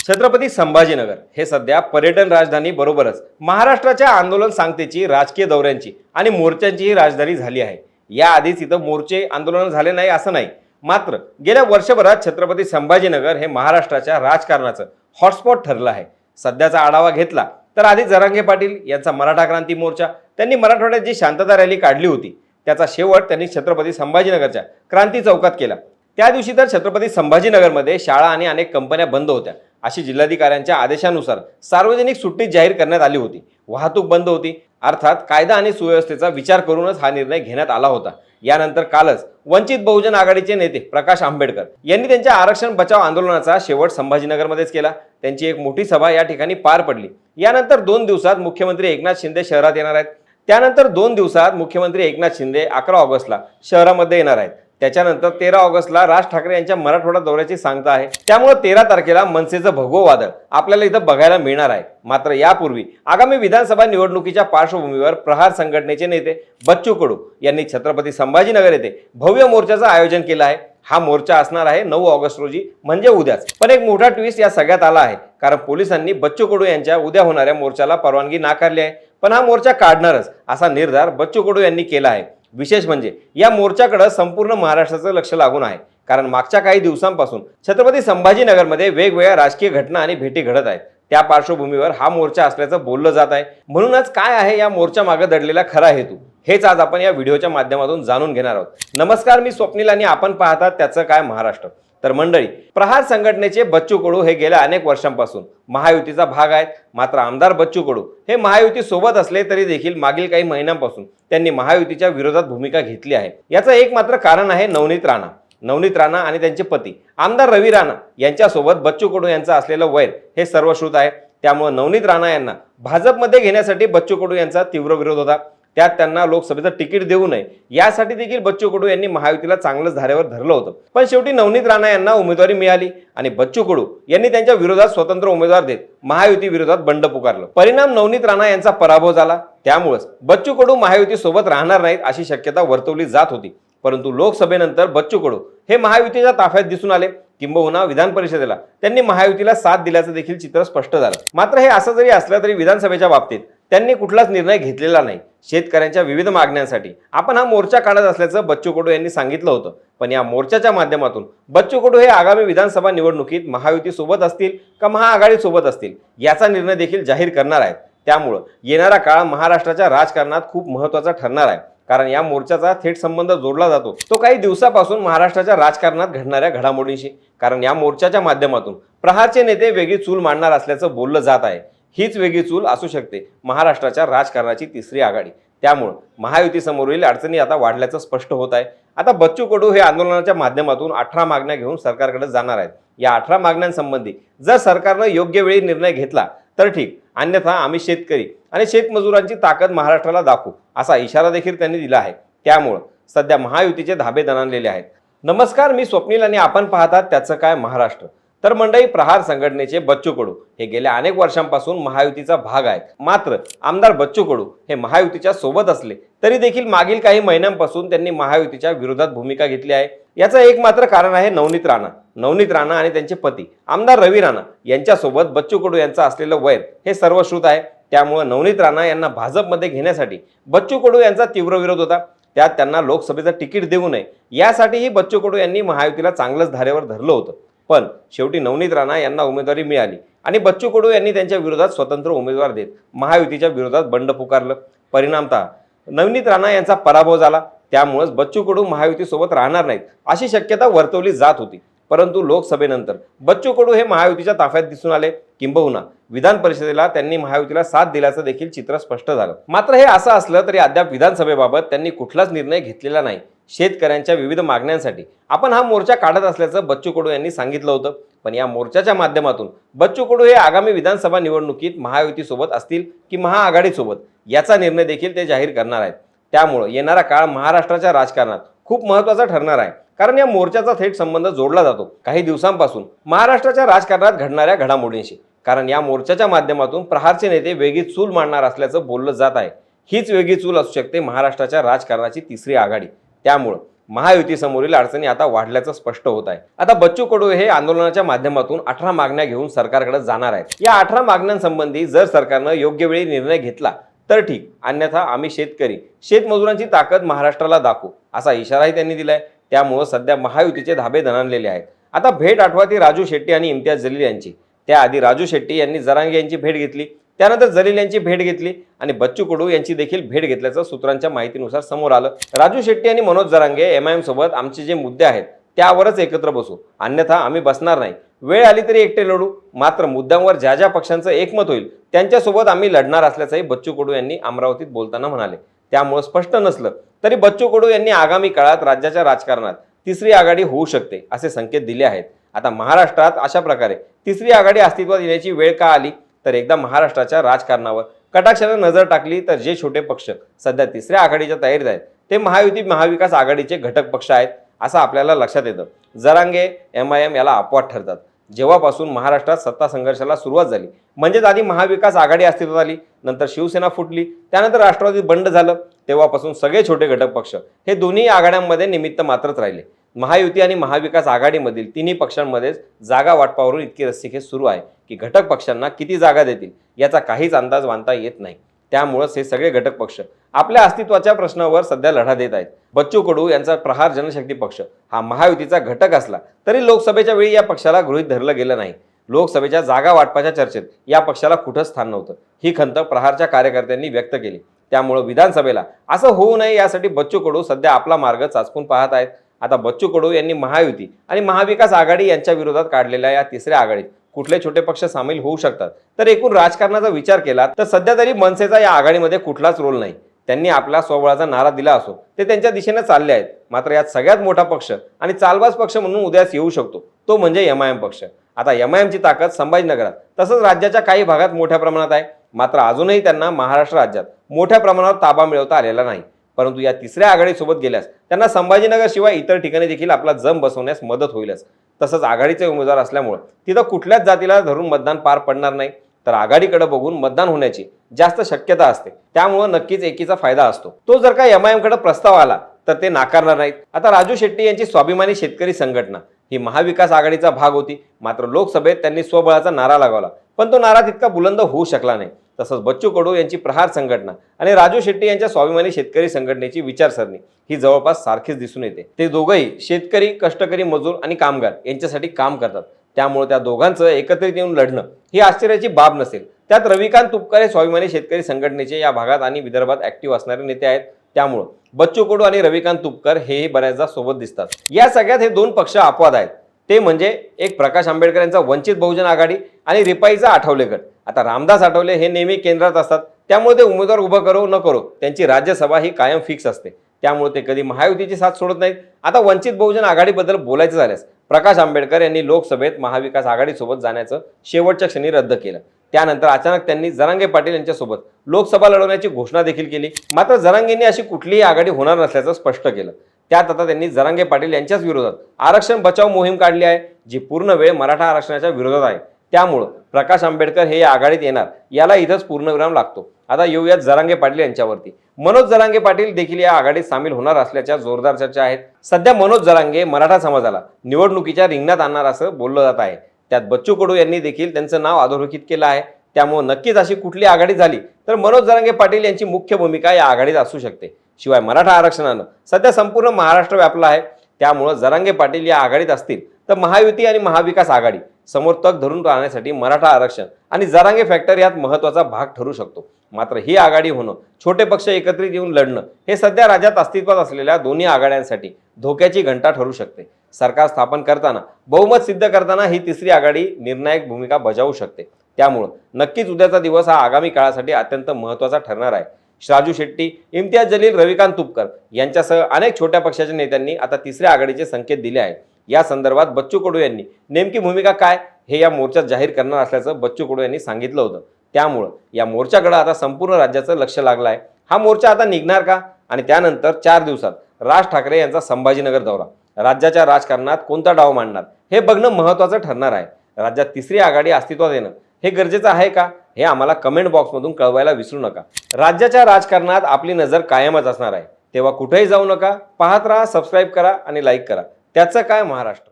छत्रपती संभाजीनगर हे सध्या पर्यटन राजधानी बरोबरच महाराष्ट्राच्या आंदोलन सांगतेची, राजकीय दौऱ्यांची आणि मोर्चांचीही राजधानी झाली आहे। याआधीच इथं मोर्चे आंदोलन झाले नाही असं नाही, मात्र गेल्या वर्षभरात छत्रपती संभाजीनगर हे महाराष्ट्राच्या राजकारणाचं हॉटस्पॉट ठरलं आहे। सध्याचा आढावा घेतला तर आधी जरांगे पाटील यांचा मराठा क्रांती मोर्चा, त्यांनी मराठवाड्यात जी शांतता रॅली काढली होती त्याचा शेवट त्यांनी छत्रपती संभाजीनगरच्या क्रांती चौकात केला। त्या दिवशी तर छत्रपती संभाजीनगरमध्ये शाळा आणि अनेक कंपन्या बंद होत्या, अशी जिल्हाधिकाऱ्यांच्या आदेशानुसार सार्वजनिक सुट्टी जाहीर करण्यात आली होती। वाहतूक बंद होती, अर्थात कायदा आणि सुव्यवस्थेचा विचार करूनच हा निर्णय घेण्यात आला होता। यानंतर कालच वंचित बहुजन आघाडीचे नेते प्रकाश आंबेडकर यांनी त्यांच्या आरक्षण बचाव आंदोलनाचा शेवट संभाजीनगरमध्येच केला। त्यांची एक मोठी सभा या ठिकाणी पार पडली। यानंतर 2 दिवसात मुख्यमंत्री एकनाथ शिंदे शहरात येणार आहेत। त्यानंतर 2 दिवसात मुख्यमंत्री एकनाथ शिंदे 11 ऑगस्टला शहरामध्ये येणार आहेत। त्याच्यानंतर 13 ऑगस्टला राज ठाकरे यांच्या मराठवाडा दौऱ्याची सांगता आहे। त्यामुळे 13 तारखेला मनसेचं भगवं वादळ आपल्याला इथं बघायला मिळणार आहे। मात्र यापूर्वी आगामी विधानसभा निवडणुकीच्या पार्श्वभूमीवर प्रहार संघटनेचे नेते बच्चू कडू यांनी छत्रपती संभाजीनगर येथे भव्य मोर्चाचं आयोजन केलं आहे। हा मोर्चा असणार आहे 9 ऑगस्ट रोजी, म्हणजे उद्याच। पण एक मोठा ट्विस्ट या सगळ्यात आला आहे, कारण पोलिसांनी बच्चू कडू यांच्या उद्या होणाऱ्या मोर्चाला परवानगी नाकारली आहे। पण हा मोर्चा काढणारच असा निर्धार बच्चू कडू यांनी केला आहे। विशेष म्हणजे या मोर्चाकडे संपूर्ण महाराष्ट्राचं लक्ष लागून आहे, कारण मागच्या काही दिवसांपासून छत्रपती संभाजीनगरमध्ये वेगवेगळ्या राजकीय घटना आणि भेटी घडत आहेत। त्या पार्श्वभूमीवर हा मोर्चा असल्याचं बोललं जात आहे। म्हणूनच काय आहे या मोर्चा मागे दडलेला खरा हेतू, हेच आज आपण या व्हिडिओच्या माध्यमातून जाणून घेणार आहोत। नमस्कार, मी स्वप्नील आणि आपण पाहतात त्याचं काय महाराष्ट्र। तर मंडळी, प्रहार संघटनेचे बच्चू कडू हे गेल्या अनेक वर्षांपासून महायुतीचा भाग आहेत। मात्र आमदार बच्चू कडू हे महायुती सोबत असले तरी देखील मागील काही महिन्यांपासून त्यांनी महायुतीच्या विरोधात भूमिका घेतली आहे। याचं एक मात्र कारण आहे नवनीत राणा। नवनीत राणा आणि त्यांचे पती आमदार रवी राणा यांच्यासोबत बच्चू कडू यांचं असलेलं वैर हे सर्वश्रुत आहे। त्यामुळे नवनीत राणा यांना भाजपमध्ये घेण्यासाठी बच्चू कडू यांचा तीव्र विरोध होता। त्यात त्यांना लोकसभेचं तिकीट देऊ नये यासाठी देखील बच्चू कडू यांनी महायुतीला चांगलंच धारेवर धरलं होतं। पण शेवटी नवनीत राणा यांना उमेदवारी मिळाली आणि बच्चू कडू यांनी त्यांच्या विरोधात स्वतंत्र उमेदवार देत महायुती विरोधात बंड पुकारलं। परिणाम नवनीत राणा यांचा पराभव झाला। त्यामुळेच बच्चू कडू महायुती सोबत राहणार नाहीत अशी शक्यता वर्तवली जात होती। परंतु लोकसभेनंतर बच्चू कडू हे महायुतीच्या ताफ्यात दिसून आले, किंबहुना विधान परिषदेला त्यांनी महायुतीला साथ दिल्याचं देखील चित्र स्पष्ट झालं। मात्र हे असं जरी असलं तरी विधानसभेच्या बाबतीत त्यांनी कुठलाच निर्णय घेतलेला नाही। शेतकऱ्यांच्या विविध मागण्यांसाठी आपण हा मोर्चा काढत असल्याचं बच्चू कडू यांनी सांगितलं होतं। पण या मोर्चाच्या माध्यमातून बच्चू कडू हे आगामी विधानसभा निवडणुकीत महायुती सोबत असतील का महाआघाडी सोबत असतील याचा निर्णय देखील जाहीर करणार आहेत। त्यामुळे येणारा काळ महाराष्ट्राच्या राजकारणात खूप महत्त्वाचा ठरणार आहे, कारण या मोर्चाचा थेट संबंध जोडला जातो तो काही दिवसापासून महाराष्ट्राच्या राजकारणात घडणाऱ्या घडामोडींशी। कारण या मोर्चाच्या माध्यमातून प्रहारचे नेते वेगळी चूल मांडणार असल्याचं बोललं जात आहे। हीच वेगळी चूल असू शकते महाराष्ट्राच्या राजकारणाची तिसरी आघाडी। त्यामुळे महायुतीसमोरील अडचणी आता वाढल्याचं स्पष्ट होत आहे। आता बच्चू कडू हे आंदोलनाच्या माध्यमातून 18 मागण्या घेऊन सरकारकडे जाणार आहेत। या 18 मागण्यांसंबंधी जर सरकारनं योग्य वेळी निर्णय घेतला तर ठीक, अन्यथा आम्ही शेतकरी आणि शेतमजुरांची ताकद महाराष्ट्राला दाखवू असा इशारा देखील त्यांनी दिला आहे। त्यामुळे सध्या महायुतीचे धाबे दणाणलेले आहेत। नमस्कार, मी स्वप्नील आणि आपण पाहतात त्याचं काय महाराष्ट्र। तर मंडळी, प्रहार संघटनेचे बच्चू कडू हे गेल्या अनेक वर्षांपासून महायुतीचा भाग आहेत। मात्र आमदार बच्चू कडू हे महायुतीच्या सोबत असले तरी देखील मागील काही महिन्यांपासून त्यांनी महायुतीच्या विरोधात भूमिका घेतली आहे। याचं एक मात्र कारण आहे नवनीत राणा। नवनीत राणा आणि त्यांचे पती आमदार रवी राणा यांच्यासोबत बच्चू कडू यांचं असलेलं वैर हे सर्वश्रुत आहे। त्यामुळे नवनीत राणा यांना भाजपमध्ये घेण्यासाठी बच्चू कडू यांचा तीव्र विरोध होता। त्यात त्यांना लोकसभेचं तिकीट देऊ नये यासाठीही बच्चू कडू यांनी महायुतीला चांगलंच धारेवर धरलं होतं। पण शेवटी नवनीत राणा यांना उमेदवारी मिळाली आणि बच्चू कडू यांनी त्यांच्या विरोधात स्वतंत्र उमेदवार देत महायुतीच्या विरोधात बंड पुकारलं। परिणामतः नवनीत राणा यांचा पराभव झाला। त्यामुळेच बच्चू कडू महायुतीसोबत राहणार नाहीत अशी शक्यता वर्तवली जात होती। परंतु लोकसभेनंतर बच्चू कडू हे महायुतीच्या ताफ्यात दिसून आले, किंबहुना विधान परिषदेला त्यांनी महायुतीला साथ दिल्याचं देखील चित्र स्पष्ट झालं। मात्र हे असं असलं तरी अद्याप विधानसभेबाबत त्यांनी कुठलाच निर्णय घेतलेला नाही। शेतकऱ्यांच्या विविध मागण्यांसाठी आपण हा मोर्चा काढत असल्याचं बच्चू कडू यांनी सांगितलं होतं। पण या मोर्चाच्या माध्यमातून बच्चू कडू हे आगामी विधानसभा निवडणुकीत महायुती सोबत असतील की महाआघाडी सोबत याचा निर्णय देखील ते जाहीर करणार आहेत। त्यामुळे येणारा काळ महाराष्ट्राच्या राजकारणात खूप महत्त्वाचा ठरणार आहे, कारण या मोर्चाचा थेट संबंध जोडला जातो काही दिवसांपासून महाराष्ट्राच्या राजकारणात घडणाऱ्या घडामोडींशी। कारण या मोर्चाच्या माध्यमातून प्रहारचे नेते वेगळी चूल मांडणार असल्याचं बोललं जात आहे। हीच वेगळी चूल असू शकते महाराष्ट्राच्या राजकारणाची तिसरी आघाडी। त्यामुळे महायुतीसमोरील अडचणी आता वाढल्याचं स्पष्ट होत आहे. आता बच्चू कडू हे आंदोलनाच्या माध्यमातून 18 मागण्या घेऊन सरकारकडे जाणार आहेत. या 18 मागण्यांसंबंधी जर सरकारनं योग्य वेळी निर्णय घेतला तर ठीक, अन्यथा आम्ही शेतकरी शेतमजुरांची ताकद महाराष्ट्राला दाखवू असा इशाराही त्यांनी दिलाय. त्यामुळे सध्या महायुतीचे धाबे दणाणलेले आहेत. आता भेट आठवा ती राजू शेट्टी आणि इम्तियाज जलील यांची. त्याआधी राजू शेट्टी यांनी जरांगे यांची भेट घेतली, त्यानंतर जलील यांची भेट घेतली आणि बच्चू कडू यांची देखील भेट घेतल्याचं सूत्रांच्या माहितीनुसार समोर आलं. राजू शेट्टी आणि मनोज जरांगे एमआयएम सोबत आमचे जे मुद्दे आहेत त्यावरच एकत्र बसू, अन्यथा आम्ही बसणार नाही. वेळ आली तरी एकटे लढू, मात्र मुद्द्यांवर ज्या ज्या पक्षांचं एकमत होईल त्यांच्यासोबत आम्ही लढणार असल्याचंही बच्चू कडू यांनी अमरावतीत बोलताना म्हणाले. त्यामुळे स्पष्ट नसलं तरी बच्चू कडू यांनी आगामी काळात राज्याच्या राजकारणात तिसरी आघाडी होऊ शकते असे संकेत दिले आहेत. आता महाराष्ट्रात अशा प्रकारे तिसरी आघाडी अस्तित्वात येण्याची वेळ का आली, तर एकदा महाराष्ट्राच्या राजकारणावर कटाक्षाने नजर टाकली तर जे छोटे पक्ष सध्या तिसऱ्या आघाडीच्या तयारीत आहेत ते महायुती महाविकास आघाडीचे घटक पक्ष आहेत असं आपल्याला लक्षात येतं. जरांगे एमआयएम याला अपवाद ठरतात. जेव्हापासून महाराष्ट्रात सत्ता संघर्षाला सुरुवात झाली, म्हणजेच आधी महाविकास आघाडी अस्तित्वात आली, नंतर शिवसेना फुटली, त्यानंतर राष्ट्रवादी बंड झालं, तेव्हापासून सगळे छोटे घटक पक्ष हे दोन्ही आघाड्यांमध्ये निमित्त मात्रच राहिले. महायुती आणि महाविकास आघाडीमधील तिन्ही पक्षांमध्येच जागा वाटपावरून इतकी रस्सीखेच सुरू आहे की घटक पक्षांना किती जागा देतील याचा काहीच अंदाज बांधता येत नाही. त्यामुळेच हे सगळे घटक पक्ष आपल्या अस्तित्वाच्या प्रश्नावर सध्या लढा देत आहेत. बच्चू कडू यांचा प्रहार जनशक्ती पक्ष हा महायुतीचा घटक असला तरी लोकसभेच्या वेळी या पक्षाला गृहीत धरलं गेलं नाही. लोकसभेच्या जागा वाटपाच्या चर्चेत या पक्षाला कुठं स्थान नव्हतं. ही खंत प्रहारच्या कार्यकर्त्यांनी व्यक्त केली. त्यामुळे विधानसभेला असं होऊ नये यासाठी बच्चू कडू सध्या आपला मार्ग चाचपून पाहत आहेत. आता बच्चू कडू यांनी महायुती आणि महाविकास आघाडी यांच्या विरोधात काढलेल्या या तिसऱ्या आघाडीत कुठले छोटे पक्ष सामील होऊ शकतात, तर एकूण राजकारणाचा विचार केला तर सध्या तरी मनसेचा या आघाडीमध्ये कुठलाच रोल नाही. त्यांनी आपला स्वबळाचा नारा दिला असो ते त्यांच्या दिशेने चालले आहेत. मात्र यात सगळ्यात मोठा पक्ष आणि चालबाज पक्ष म्हणून उदयास येऊ शकतो तो म्हणजे एमआयएम पक्ष. आता एमआयएमची ताकद संभाजीनगरात तसंच राज्याच्या काही भागात मोठ्या प्रमाणात आहे. मात्र अजूनही त्यांना महाराष्ट्र राज्यात मोठ्या प्रमाणावर ताबा मिळवता आलेला नाही. परंतु या तिसऱ्या आघाडीसोबत गेल्यास त्यांना संभाजीनगर शिवाय इतर ठिकाणी देखील आपला जम बसवण्यास मदत होईलच. तसंच आघाडीचे उमेदवार असल्यामुळे तिथं कुठल्याच जातीला धरून मतदान पार पडणार नाही, तर आघाडीकडे बघून मतदान होण्याची जास्त शक्यता असते. त्यामुळे नक्कीच एकीचा फायदा असतो. तो जर का एमआयएमकडे प्रस्ताव आला तर ते नाकारणार नाहीत. आता राजू शेट्टी यांची स्वाभिमानी शेतकरी संघटना ही महाविकास आघाडीचा भाग होती. मात्र लोकसभेत त्यांनी स्वबळाचा नारा लगावला, पण तो नारा तितका बुलंद होऊ शकला नाही. तसंच बच्चू कडू यांची प्रहार संघटना आणि राजू शेट्टी यांच्या स्वाभिमानी शेतकरी संघटनेची विचारसरणी ही जवळपास सारखीच दिसून येते. ते दोघंही शेतकरी, कष्टकरी, मजूर आणि कामगार यांच्यासाठी काम करतात. त्यामुळे त्या दोघांचं एकत्रित येऊन लढणं ही आश्चर्याची बाब नसेल. त्यात रविकांत तुपकर हे स्वाभिमानी शेतकरी संघटनेचे या भागात आणि विदर्भात ऍक्टिव्ह असणारे नेते आहेत. त्यामुळे बच्चू कडू आणि रविकांत तुपकर हेही बऱ्याचदा सोबत दिसतात. या सगळ्यात हे दोन पक्ष अपवाद आहेत. ते म्हणजे एक प्रकाश आंबेडकर यांचा वंचित बहुजन आघाडी आणि रिपाईचा आठवले गट. आता रामदास आठवले हे नेहमी केंद्रात असतात, त्यामुळे ते उमेदवार उभं करो न करो त्यांची राज्यसभा ही कायम फिक्स असते. त्यामुळे ते कधी महायुतीची साथ सोडत नाहीत. आता वंचित बहुजन आघाडीबद्दल बोलायचं झाल्यास प्रकाश आंबेडकर यांनी लोकसभेत महाविकास आघाडीसोबत जाण्याचं शेवटच्या क्षणी रद्द केलं. त्यानंतर अचानक त्यांनी जरांगे पाटील यांच्यासोबत लोकसभा लढवण्याची घोषणा देखील केली. मात्र जरांगेंनी अशी कुठलीही आघाडी होणार नसल्याचं स्पष्ट केलं. त्यात आता त्यांनी जरांगे पाटील यांच्याच विरोधात आरक्षण बचाव मोहीम काढली आहे, जी पूर्ण वेळ मराठा आरक्षणाच्या विरोधात आहे. त्यामुळं प्रकाश आंबेडकर हे या आघाडीत येणार याला इथंच पूर्णविराम लागतो. आता येऊयात जरांगे पाटील यांच्यावरती. मनोज जरांगे पाटील देखील या आघाडीत सामील होणार असल्याच्या जोरदार चर्चा आहेत. सध्या मनोज जरांगे मराठा समाजाला निवडणुकीच्या रिंगणात आणणार असं बोललं जात आहे. त्यात बच्चू कडू यांनी देखील त्यांचं नाव अधोरेखित केलं आहे. त्यामुळे नक्कीच अशी कुठली आघाडी झाली तर मनोज जरांगे पाटील यांची मुख्य भूमिका या आघाडीत असू शकते. शिवाय मराठा आरक्षणानं सध्या संपूर्ण महाराष्ट्र व्यापला आहे. त्यामुळे जरांगे पाटील या आघाडीत असतील तर महायुती आणि महाविकास आघाडी समोर तग धरून राहण्यासाठी मराठा आरक्षण आणि जरांगे फॅक्टर यात महत्त्वाचा भाग ठरू शकतो. मात्र ही आघाडी होणं, छोटे पक्ष एकत्रित येऊन लढणं हे सध्या राज्यात अस्तित्वात असलेल्या दोन्ही आघाड्यांसाठी धोक्याची घंटा ठरू शकते. सरकार स्थापन करताना, बहुमत सिद्ध करताना ही तिसरी आघाडी निर्णायक भूमिका बजावू शकते. त्यामुळं नक्कीच उद्याचा दिवस हा आगामी काळासाठी अत्यंत महत्त्वाचा ठरणार आहे. राजू शेट्टी, इम्तियाज जलील, रविकांत तुपकर यांच्यासह अनेक छोट्या पक्षाच्या नेत्यांनी आता तिसऱ्या आघाडीचे संकेत दिले आहेत. या संदर्भात बच्चू कडू यांनी नेमकी भूमिका काय हे या मोर्चात जाहीर करणार असल्याचं बच्चू कडू यांनी सांगितलं होतं. त्यामुळं या मोर्चाकडे आता संपूर्ण राज्याचं लक्ष लागलं आहे. हा मोर्चा आता निघणार का आणि त्यानंतर 4 दिवसात राज ठाकरे यांचा संभाजीनगर दौरा राज्याच्या राजकारणात कोणता डाव मांडणार हे बघणं महत्त्वाचं ठरणार आहे. राज्यात तिसरी आघाडी अस्तित्वात येणं हे गरजेचं आहे का हे आम्हाला कमेंट बॉक्समधून कळवायला विसरू नका. राज्याच्या राजकारणात आपली नजर कायमच असणार आहे. तेव्हा कुठेही जाऊ नका, पाहत राहा, सबस्क्राईब करा आणि लाईक करा. त्याचं काय महाराष्ट्र.